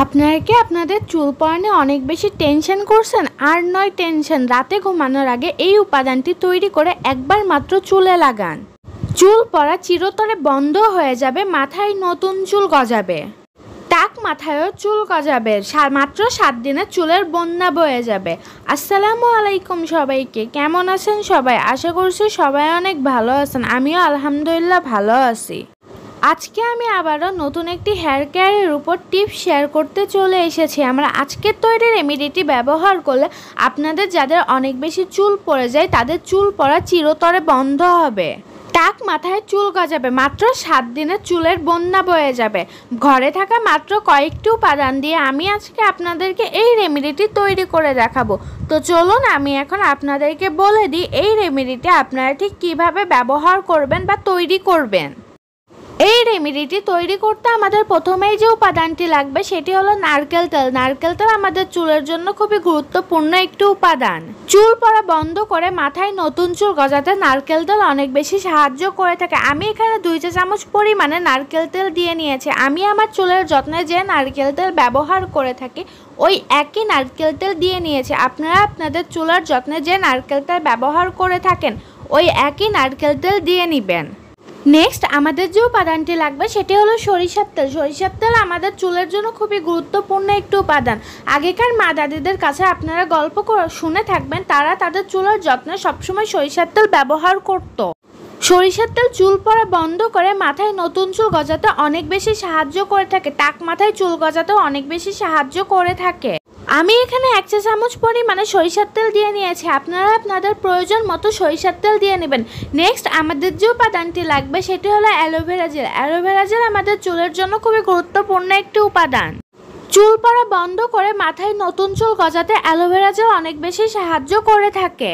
আপনারা কি আপনাদের চুল পড়া নিয়ে অনেক বেশি টেনশন করছেন? আর নয় টেনশন, রাতে ঘুমানোর আগে এই উপাদানটি তৈরি করে একবার মাত্র চুলে লাগান। চুল পড়া চিরতরে বন্ধ হয়ে যাবে, মাথায় নতুন চুল গজাবে, টাক মাথায়ও চুল গজাবে, মাত্র 7 দিনে চুলের বন্যা বয়ে যাবে। আসসালামু আলাইকুম সবাইকে, কেমন আছেন সবাই? আশা করছি সবাই অনেক ভালো আছেন, আমিও আলহামদুলিল্লাহ ভালো আছি। আজকে আমি আবারও নতুন একটি হেয়ার কেয়ারের উপর টিপস শেয়ার করতে চলে এসেছি। আমরা আজকের তৈরি রেমেডিটি ব্যবহার করলে আপনাদের যাদের অনেক বেশি চুল পড়ে যায় তাদের চুল পড়া চিরতরে বন্ধ হবে, টাক মাথায় চুল গজাবে, মাত্র 7 দিনে চুলের বন্যা বয়ে যাবে। ঘরে থাকা মাত্র কয়েকটি উপাদান দিয়ে আমি আজকে আপনাদেরকে এই রেমেডিটি তৈরি করে দেখাবো। তো চলুন আমি এখন আপনাদেরকে বলে দিই এই রেমেডিটি আপনারা ঠিক কীভাবে ব্যবহার করবেন বা তৈরি করবেন। এই রেমেডিটি তৈরি করতে আমাদের প্রথমেই যে উপাদানটি লাগবে সেটি হলো নারকেল তেল। নারকেল তেল আমাদের চুলের জন্য খুবই গুরুত্বপূর্ণ একটি উপাদান। চুল পড়া বন্ধ করে মাথায় নতুন চুল গজাতে নারকেল তেল অনেক বেশি সাহায্য করে থাকে। আমি এখানে 2 চা চামচ পরিমাণে নারকেল তেল দিয়ে নিয়েছি। আমি আমার চুলের যত্নে যে নারকেল তেল ব্যবহার করে থাকি ওই একই নারকেল তেল দিয়ে নিয়েছি। আপনারা আপনাদের চুলের যত্নে যে নারকেল তেল ব্যবহার করে থাকেন ওই একই নারকেল তেল দিয়ে নেবেন। নেক্সট আমাদের যে উপাদানটি লাগবে সেটি হলো সরিষার তেল। সরিষার তেল আমাদের চুলের জন্য খুবই গুরুত্বপূর্ণ একটি উপাদান। আগেকার মা দাদিদের কাছে আপনারা গল্প শুনে থাকবেন, তারা তাদের চুলের যত্নে সবসময় সরিষার তেল ব্যবহার করত। সরিষার তেল চুল পড়া বন্ধ করে মাথায় নতুন চুল গজাতে অনেক বেশি সাহায্য করে থাকে, টাক মাথায় চুল গজাতেও অনেক বেশি সাহায্য করে থাকে। আমি এখানে 1 চা চামচ পরিমাণে সরিষার তেল দিয়ে নিয়েছি, আপনারা আপনাদের প্রয়োজন মতো সরিষার তেল দিয়ে নেবেন। নেক্সট আমাদের যে উপাদানটি লাগবে সেটি হলো অ্যালোভেরা জেল। অ্যালোভেরা জেল আমাদের চুলের জন্য খুবই গুরুত্বপূর্ণ একটি উপাদান। চুল পড়া বন্ধ করে মাথায় নতুন চুল গজাতে অ্যালোভেরা জেল অনেক বেশি সাহায্য করে থাকে।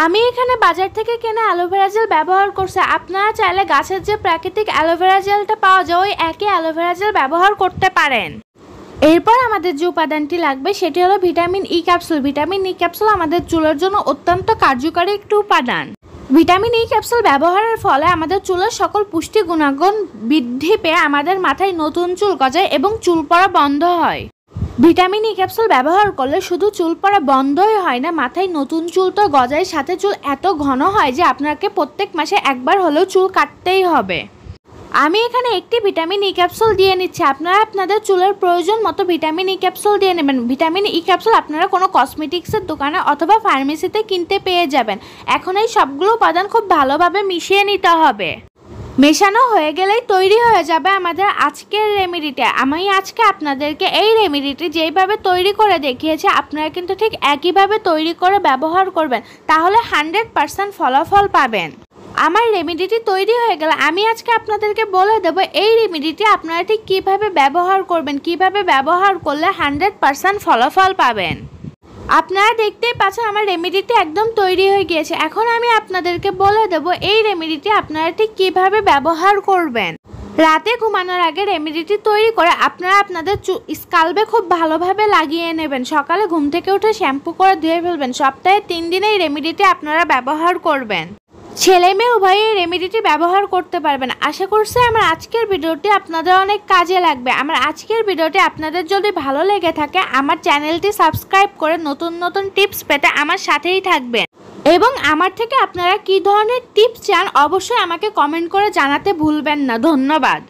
আমি এখানে বাজার থেকে কেনা অ্যালোভেরা জেল ব্যবহার করছি, আপনারা চাইলে গাছের যে প্রাকৃতিক অ্যালোভেরা জেলটা পাওয়া যায় ওই একই অ্যালোভেরা জেল ব্যবহার করতে পারেন। এরপর আমাদের যে উপাদানটি লাগবে সেটি হলো vitamin E capsule. Vitamin E capsule আমাদের চুলের জন্য অত্যন্ত কার্যকরী একটি উপাদান। ভিটামিন ই ক্যাপসুল ব্যবহারের ফলে আমাদের চুলের সকল পুষ্টি গুণাগুণ বৃদ্ধি পেয়ে আমাদের মাথায় নতুন চুল গজায় এবং চুল পড়া বন্ধ হয়। ভিটামিন ই ক্যাপসুল ব্যবহার করলে শুধু চুল পড়া বন্ধই হয় না, মাথায় নতুন চুল তো গজায়, সাথে চুল এত ঘন হয় যে আপনাকে প্রত্যেক মাসে একবার হলেও চুল কাটতেই হবে। আমি এখানে একটি ভিটামিন ই ক্যাপসুল দিয়ে নিচ্ছি, আপনারা আপনাদের চুলের প্রয়োজন মতো ভিটামিন ই ক্যাপসুল দিয়ে নেবেন। ভিটামিন ই ক্যাপসুল আপনারা কোনো কসমেটিক্সের দোকানে অথবা ফার্মেসিতে কিনতে পেয়ে যাবেন। এখন এই সবগুলো উপাদান খুব ভালোভাবে মিশিয়ে নিতে হবে। মেশানো হয়ে গেলেই তৈরি হয়ে যাবে আমাদের আজকের রেমেডিটা। আমি আজকে আপনাদেরকে এই রেমেডিটি যেইভাবে তৈরি করে দেখিয়েছি আপনারা কিন্তু ঠিক একইভাবে তৈরি করে ব্যবহার করবেন, তাহলে 100% ফলাফল পাবেন। আমার রেমেডিটি তৈরি হয়ে গেল, আমি আজকে আপনাদেরকে বলে দেবো এই রেমেডিটি আপনারা ঠিক কীভাবে ব্যবহার করবেন, কিভাবে ব্যবহার করলে 100% ফলাফল পাবেন। আপনারা দেখতেই পাচ্ছেন আমার রেমেডিটি একদম তৈরি হয়ে গিয়েছে। এখন আমি আপনাদেরকে বলে দেবো এই রেমেডিটি আপনারা ঠিক কীভাবে ব্যবহার করবেন। রাতে ঘুমানোর আগে রেমেডিটি তৈরি করে আপনারা আপনাদের স্কাল্পে খুব ভালোভাবে লাগিয়ে নেবেন। সকালে ঘুম থেকে উঠে শ্যাম্পু করে ধুয়ে ফেলবেন। সপ্তাহে 3 দিন এই রেমেডিটি আপনারা ব্যবহার করবেন। ছেলে মেয়ে উভয়ই এই রেমেডিটি ব্যবহার করতে পারবেন। আশা করছি আমার আজকের ভিডিওটি আপনাদের অনেক কাজে লাগবে। আমার আজকের ভিডিওটি আপনাদের যদি ভালো লেগে থাকে আমার চ্যানেলটি সাবস্ক্রাইব করে নতুন নতুন টিপস পেতে আমার সাথেই থাকবেন এবং আমার থেকে আপনারা কী ধরনের টিপস চান অবশ্যই আমাকে কমেন্ট করে জানাতে ভুলবেন না। ধন্যবাদ।